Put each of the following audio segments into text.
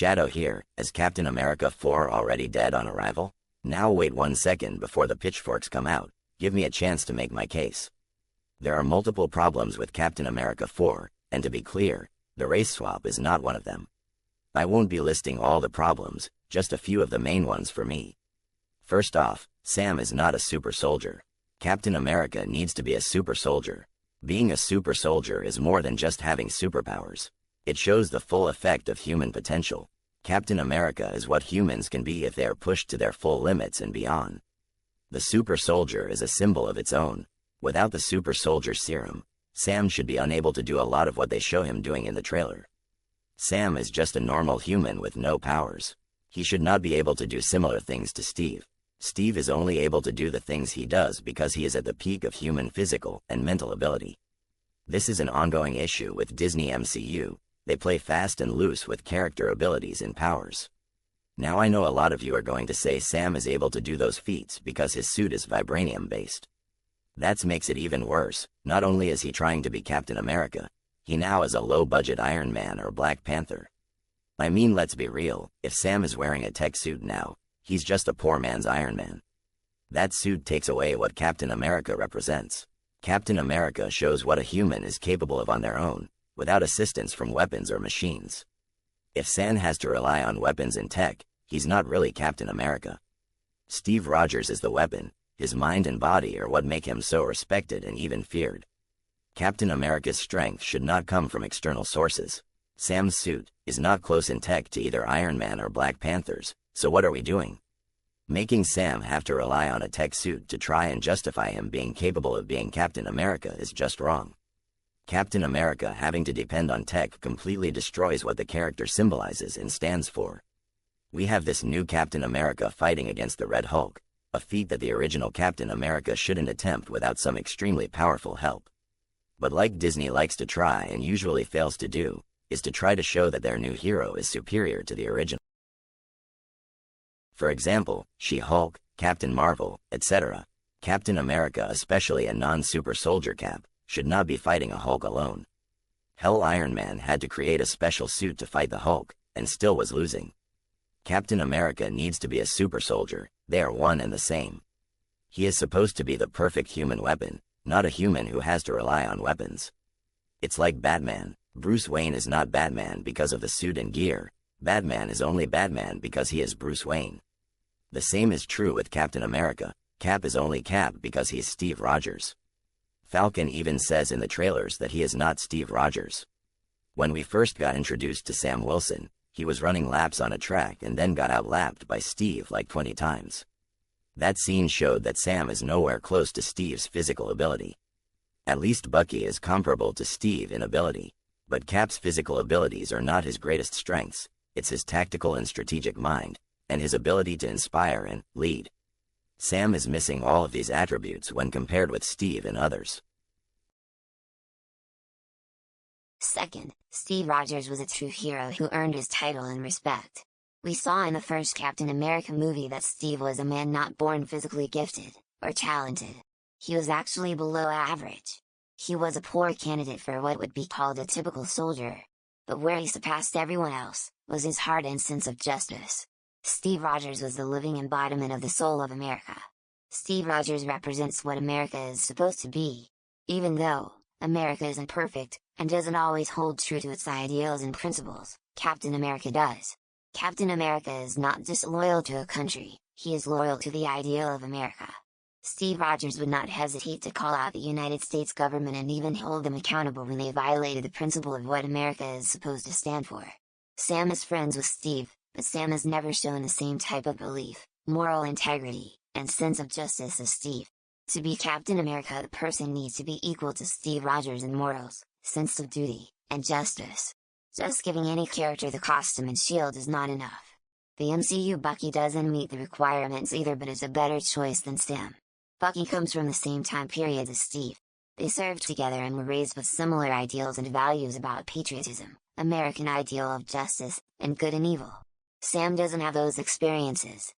Shadow here, is Captain America 4 already dead on arrival? Now wait 1 second before the pitchforks come out, give me a chance to make my case. There are multiple problems with Captain America 4, and to be clear, the race swap is not one of them. I won't be listing all the problems, just a few of the main ones for me. First off, Sam is not a super soldier. Captain America needs to be a super soldier. Being a super soldier is more than just having superpowers. It shows the full effect of human potential. Captain America is what humans can be if they are pushed to their full limits and beyond. The super soldier is a symbol of its own. Without the super soldier serum, Sam should be unable to do a lot of what they show him doing in the trailer. Sam is just a normal human with no powers. He should not be able to do similar things to Steve. Steve is only able to do the things he does because he is at the peak of human physical and mental ability. This is an ongoing issue with Disney MCU. They play fast and loose with character abilities and powers. Now I know a lot of you are going to say Sam is able to do those feats because his suit is vibranium based. That makes it even worse. Not only is he trying to be Captain America, he now is a low-budget Iron Man or Black Panther. I mean, let's be real, if Sam is wearing a tech suit now, he's just a poor man's Iron Man. That suit takes away what Captain America represents. Captain America shows what a human is capable of on their own, without assistance from weapons or machines. If Sam has to rely on weapons and tech, he's not really Captain America. Steve Rogers is the weapon. His mind and body are what make him so respected and even feared. Captain America's strength should not come from external sources. Sam's suit is not close in tech to either Iron Man or Black Panthers, so what are we doing? Making Sam have to rely on a tech suit to try and justify him being capable of being Captain America is just wrong. Captain America having to depend on tech completely destroys what the character symbolizes and stands for. We have this new Captain America fighting against the Red Hulk, a feat that the original Captain America shouldn't attempt without some extremely powerful help. But like Disney likes to try and usually fails to do, is to try to show that their new hero is superior to the original. For example, She-Hulk, Captain Marvel, etc. Captain America, especially a non-super soldier Cap, should not be fighting a Hulk alone. Hell, Iron Man had to create a special suit to fight the Hulk, and still was losing. Captain America needs to be a super soldier. They are one and the same. He is supposed to be the perfect human weapon, not a human who has to rely on weapons. It's like Batman. Bruce Wayne is not Batman because of the suit and gear. Batman is only Batman because he is Bruce Wayne. The same is true with Captain America. Cap is only Cap because he is Steve Rogers. Falcon even says in the trailers that he is not Steve Rogers. When we first got introduced to Sam Wilson, he was running laps on a track and then got outlapped by Steve like 20 times. That scene showed that Sam is nowhere close to Steve's physical ability. At least Bucky is comparable to Steve in ability, but Cap's physical abilities are not his greatest strengths. It's his tactical and strategic mind, and his ability to inspire and lead. Sam is missing all of these attributes when compared with Steve and others. Second, Steve Rogers was a true hero who earned his title and respect. We saw in the first Captain America movie that Steve was a man not born physically gifted, or talented. He was actually below average. He was a poor candidate for what would be called a typical soldier. But where he surpassed everyone else, was his heart and sense of justice. Steve Rogers was the living embodiment of the soul of America. Steve Rogers represents what America is supposed to be. Even though America isn't perfect, and doesn't always hold true to its ideals and principles, Captain America does. Captain America is not just loyal to a country, he is loyal to the ideal of America. Steve Rogers would not hesitate to call out the United States government and even hold them accountable when they violated the principle of what America is supposed to stand for. Sam is friends with Steve, but Sam has never shown the same type of belief, moral integrity, and sense of justice as Steve. To be Captain America, the person needs to be equal to Steve Rogers in morals, sense of duty, and justice. Just giving any character the costume and shield is not enough. The MCU Bucky doesn't meet the requirements either, but is a better choice than Sam. Bucky comes from the same time period as Steve. They served together and were raised with similar ideals and values about patriotism, American ideal of justice, and good and evil. Sam doesn't have those experiences.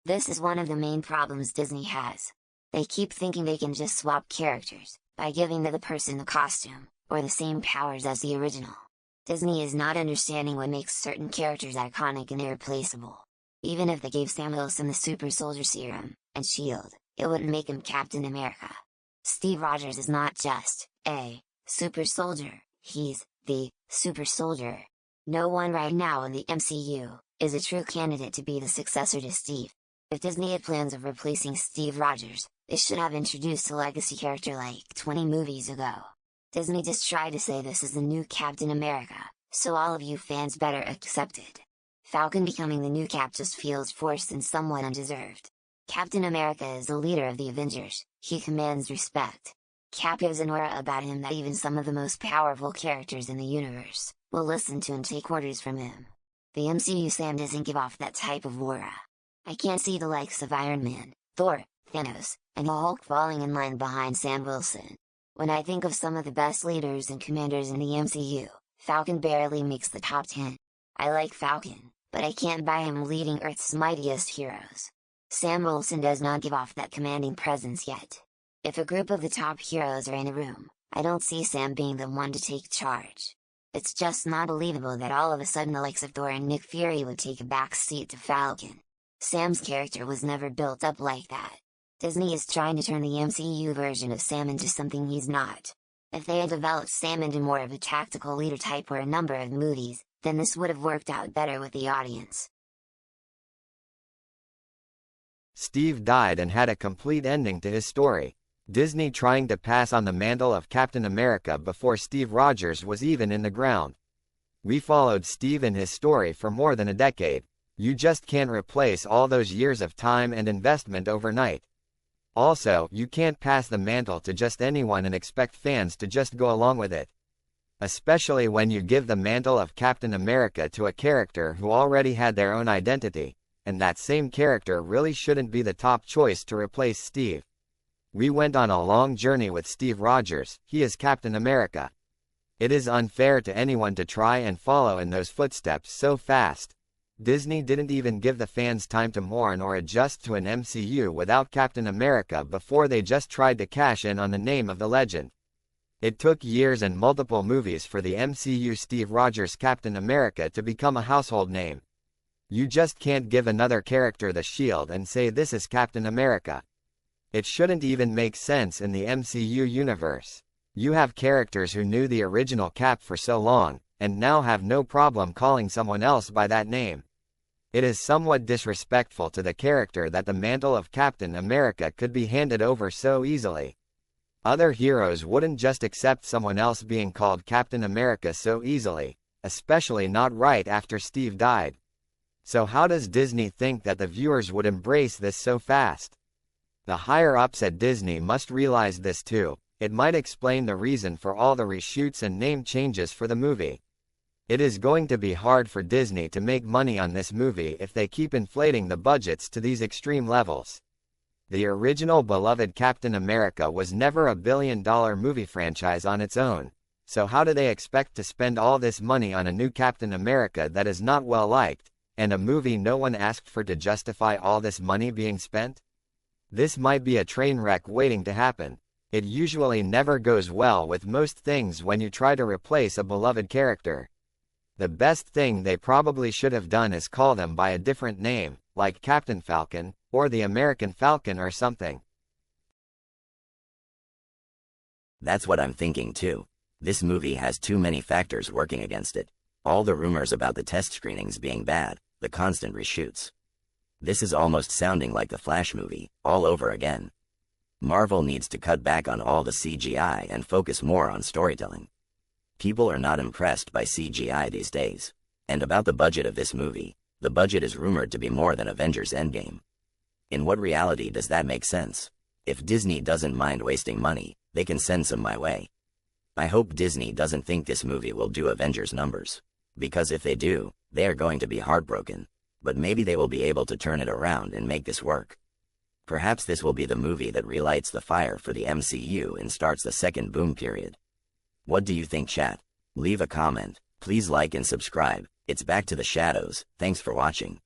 This is one of the main problems Disney has. They keep thinking they can just swap characters, by giving the person the costume, or the same powers as the original. Disney is not understanding what makes certain characters iconic and irreplaceable. Even if they gave Sam Wilson the super soldier serum, and shield, it wouldn't make him Captain America. Steve Rogers is not just a super soldier, he's the super soldier. No one right now in the MCU is a true candidate to be the successor to Steve. If Disney had plans of replacing Steve Rogers, they should have introduced a legacy character like 20 movies ago. Disney just tried to say this is the new Captain America, so all of you fans better accept it. Falcon becoming the new Cap just feels forced and somewhat undeserved. Captain America is the leader of the Avengers, he commands respect. Cap gives an aura about him that even some of the most powerful characters in the universe will listen to and take orders from him. The MCU Sam doesn't give off that type of aura. I can't see the likes of Iron Man, Thor, Thanos, and the Hulk falling in line behind Sam Wilson. When I think of some of the best leaders and commanders in the MCU, Falcon barely makes the top 10. I like Falcon, but I can't buy him leading Earth's mightiest heroes. Sam Wilson does not give off that commanding presence yet. If a group of the top heroes are in a room, I don't see Sam being the one to take charge. It's just not believable that all of a sudden the likes of Thor and Nick Fury would take a back seat to Falcon. Sam's character was never built up like that. Disney is trying to turn the MCU version of Sam into something he's not. If they had developed Sam into more of a tactical leader type for a number of movies, then this would have worked out better with the audience. Steve died and had a complete ending to his story. Disney trying to pass on the mantle of Captain America before Steve Rogers was even in the ground. We followed Steve and his story for more than a decade. You just can't replace all those years of time and investment overnight. Also, you can't pass the mantle to just anyone and expect fans to just go along with it. Especially when you give the mantle of Captain America to a character who already had their own identity, and that same character really shouldn't be the top choice to replace Steve. We went on a long journey with Steve Rogers, he is Captain America. It is unfair to anyone to try and follow in those footsteps so fast. Disney didn't even give the fans time to mourn or adjust to an MCU without Captain America before they just tried to cash in on the name of the legend. It took years and multiple movies for the MCU Steve Rogers Captain America to become a household name. You just can't give another character the shield and say this is Captain America. It shouldn't even make sense in the MCU universe. You have characters who knew the original Cap for so long, and now have no problem calling someone else by that name. It is somewhat disrespectful to the character that the mantle of Captain America could be handed over so easily. Other heroes wouldn't just accept someone else being called Captain America so easily, especially not right after Steve died. So how does Disney think that the viewers would embrace this so fast? The higher-ups at Disney must realize this too. It might explain the reason for all the reshoots and name changes for the movie. It is going to be hard for Disney to make money on this movie if they keep inflating the budgets to these extreme levels. The original beloved Captain America was never a billion-dollar movie franchise on its own, so how do they expect to spend all this money on a new Captain America that is not well liked, and a movie no one asked for to justify all this money being spent? This might be a train wreck waiting to happen. It usually never goes well with most things when you try to replace a beloved character. The best thing they probably should have done is call them by a different name, like Captain Falcon, or the American Falcon or something. That's what I'm thinking too. This movie has too many factors working against it. All the rumors about the test screenings being bad, the constant reshoots. This is almost sounding like the Flash movie, all over again. Marvel needs to cut back on all the CGI and focus more on storytelling. People are not impressed by CGI these days. And about the budget of this movie, the budget is rumored to be more than Avengers Endgame. In what reality does that make sense? If Disney doesn't mind wasting money, they can send some my way. I hope Disney doesn't think this movie will do Avengers numbers. Because if they do, they are going to be heartbroken. But maybe they will be able to turn it around and make this work. Perhaps this will be the movie that relights the fire for the MCU and starts the second boom period. What do you think, chat? Leave a comment, please like and subscribe. It's back to the shadows. Thanks for watching.